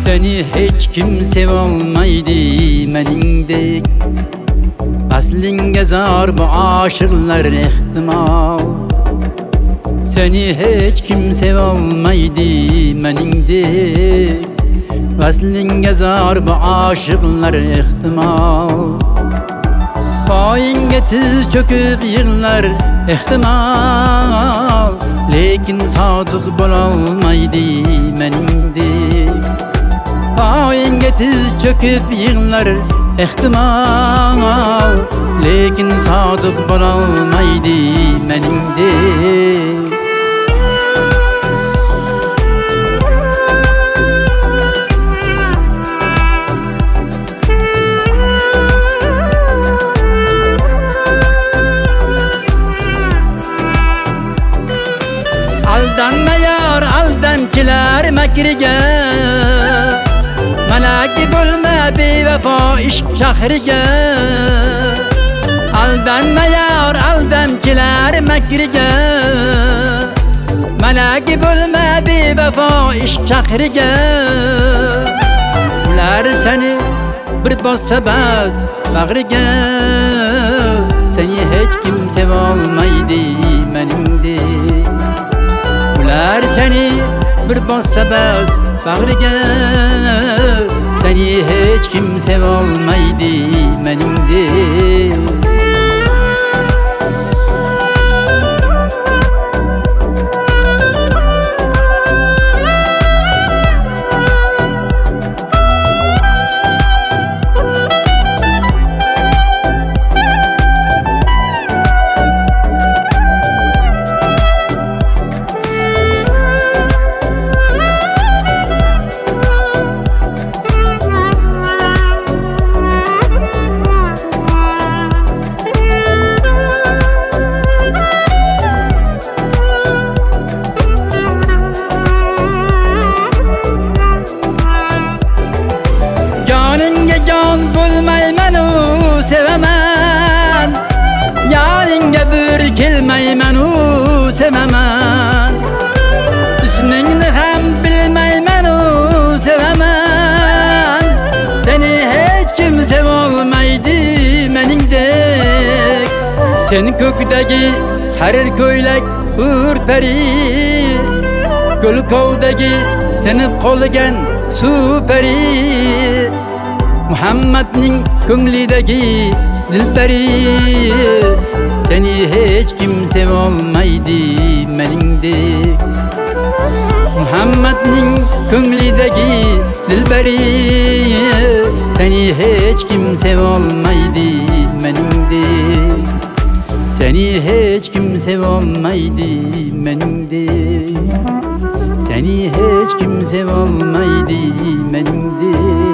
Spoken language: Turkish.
Seni hiç kim sevolmaydi meningdek. Aslinge zor bu aşıklar ihtimal. Seni hiç kim sevolmaydi meningdek. Aslinge zor bu aşıklar ihtimal. Payinge tiz çöküp yığlar ihtimal. Lekin sadık bololmaydı meningdek. Payinge tiz çöküp yığlar ihtimal. Lekin sadık bololmaydı meningdek. Aldanma yar aldamchilar makriga. Malaki bo'lma bevafo ishq shahriga. Aldanma yar aldamchilar makriga. Malaki bo'lma bevafo ishq shahriga. Ular seni bir bossa bas bag'riga. Seni hech kim sevolmaydi meningdek. Ular seni bir bossa bas bag'riga. Seni hech kim sevolmaydi meningdek. Canınga can bo'lmaymanu sevaman. Yaringa bir kelmaymanu sevaman. İsmingni ham bilmaymanu sevaman. Seni hech kim sevolmaydi meningdek. Sen ko'kdagi harir ko'ylak hurpari. Ko'lkovdagi tinib qolgan supari. Muhammadning ko'nglidagi dilbari. Seni hech kim sevolmaydi meningdek. Muhammadning ko'nglidagi dilbari. Seni hech kim sevolmaydi meningdek. Seni hech kim sevolmaydi meningdek. Seni hech kim sevolmaydi meningdek.